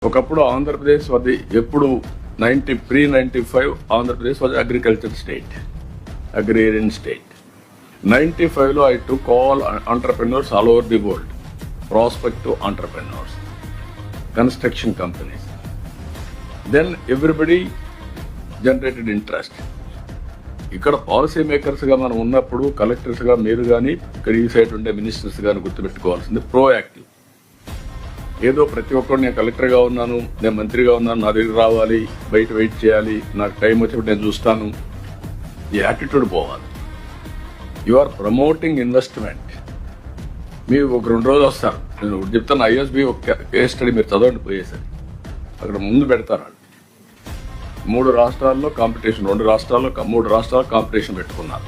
ఒకప్పుడు ఆంధ్రప్రదేశ్ అది ఎప్పుడు pre-95 Andhra Pradesh was agriculture state, agrarian state. 95లో I took all entrepreneurs all over the world, prospective entrepreneurs, construction companies. Then everybody generated interest. ఇక్కడ policy మేకర్స్గా మనం ఉన్నప్పుడు కలెక్టర్స్గా మీరు కానీ ఇక్కడ ఈ సైడ్ ఉండే మినిస్టర్స్ కానీ గుర్తుపెట్టుకోవాల్సింది ప్రోయాక్టివ్. ఏదో ప్రతి ఒక్కరు నేను కలెక్టర్గా ఉన్నాను, నేను మంత్రిగా ఉన్నాను, నా దగ్గర రావాలి, బయట వెయిట్ చేయాలి, నాకు టైం వచ్చినప్పుడు నేను చూస్తాను, ఈ యాటిట్యూడ్ పోవాలి. You are promoting investment. మీరు ఒక 2 రోజులు వస్తారు, నేను ఒకటి చెప్తాను, ISB ఒక కేస్ స్టడీ మీరు చదవండి పోయేసరి, అక్కడ ముందు పెడతారు వాళ్ళు. 3 రాష్ట్రాల్లో కాంపిటీషన్, 2 రాష్ట్రాల్లో 3 రాష్ట్రాల్లో కాంపిటీషన్ పెట్టుకున్నారు,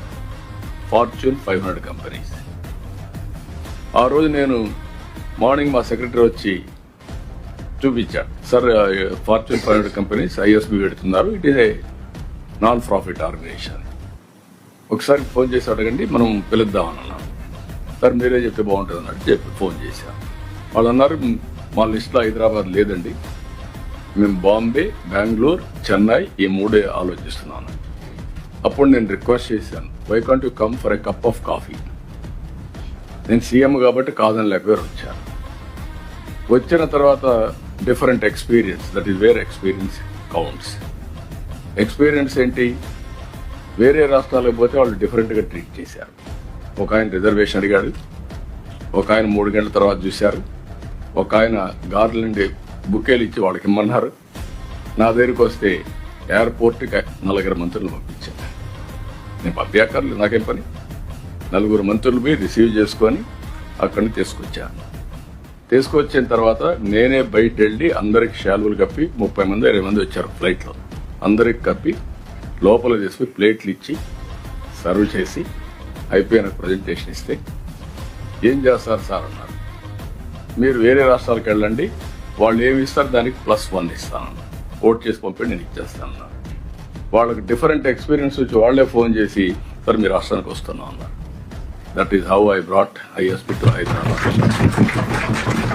ఫార్చ్యూన్ 500 కంపెనీస్. ఆ రోజు నేను మార్నింగ్ మా సెక్రటరీ వచ్చి చూపించాడు, సార్ ఫార్చ్యూన్ 500 కంపెనీస్ ISB పెడుతున్నారు, it is a non profit organization, ఒకసారి ఫోన్ చేసి అడగండి, మనం పిలుద్దామని అన్నాను. సార్ మీరే చెప్తే బాగుంటుంది అన్నట్టు చెప్పి ఫోన్ చేశాను. వాళ్ళు అన్నారు మా లిస్ట్లో హైదరాబాద్ లేదండి, మేము బాంబే, బెంగళూరు, చెన్నై ఈ 3 ఆలోచిస్తున్నాను. అప్పుడు నేను రిక్వెస్ట్ చేశాను, why can't you come for a cup of coffee. నేను సీఎం కాబట్టి కాదని లేకపోయారు వచ్చాను. వచ్చిన తర్వాత different experience, that is where experience counts. Experience ఏంటి, వేరే రాష్ట్రాలకు పోతే వాళ్ళు డిఫరెంట్గా ట్రీట్ చేశారు. ఒక ఆయన రిజర్వేషన్ అడిగాడు, ఒక ఆయన 3 గంటల తర్వాత చూశారు, ఒక ఆయన గార్లెండ్ బుకేలు ఇచ్చి వాళ్ళకి ఇమ్మన్నారు. నా దగ్గరికి వస్తే ఎయిర్పోర్ట్కి 4 మంత్రులు పంపించాను. నేను పంపించక్కర్లేదు, నాకేం పని. 4 మంత్రులు పోయి రిసీవ్ చేసుకొని అక్కడిని తీసుకొచ్చాను. తీసుకొచ్చిన తర్వాత నేనే బయట వెళ్ళి అందరికి షాల్వులు కప్పి, 30 మంది 20 మంది వచ్చారు ఫ్లైట్లో, అందరికి కప్పి లోపల తీసుకుని ప్లేట్లు ఇచ్చి సర్వ్ చేసి అయిపోయిన ప్రజెంటేషన్ ఇస్తే, ఏం చేస్తారు సార్ అన్నారు. మీరు వేరే రాష్ట్రాలకు వెళ్ళండి, వాళ్ళు ఏమి ఇస్తారు దానికి +1 ఇస్తాను, ఓట్ చేసి పంపి నేను ఇచ్చేస్తాను. వాళ్ళకి డిఫరెంట్ ఎక్స్పీరియన్స్ వచ్చి వాళ్లే ఫోన్ చేసి సార్ మీ రాష్ట్రానికి వస్తున్నాం అన్నారు. That is how I brought ISB to Hyderabad.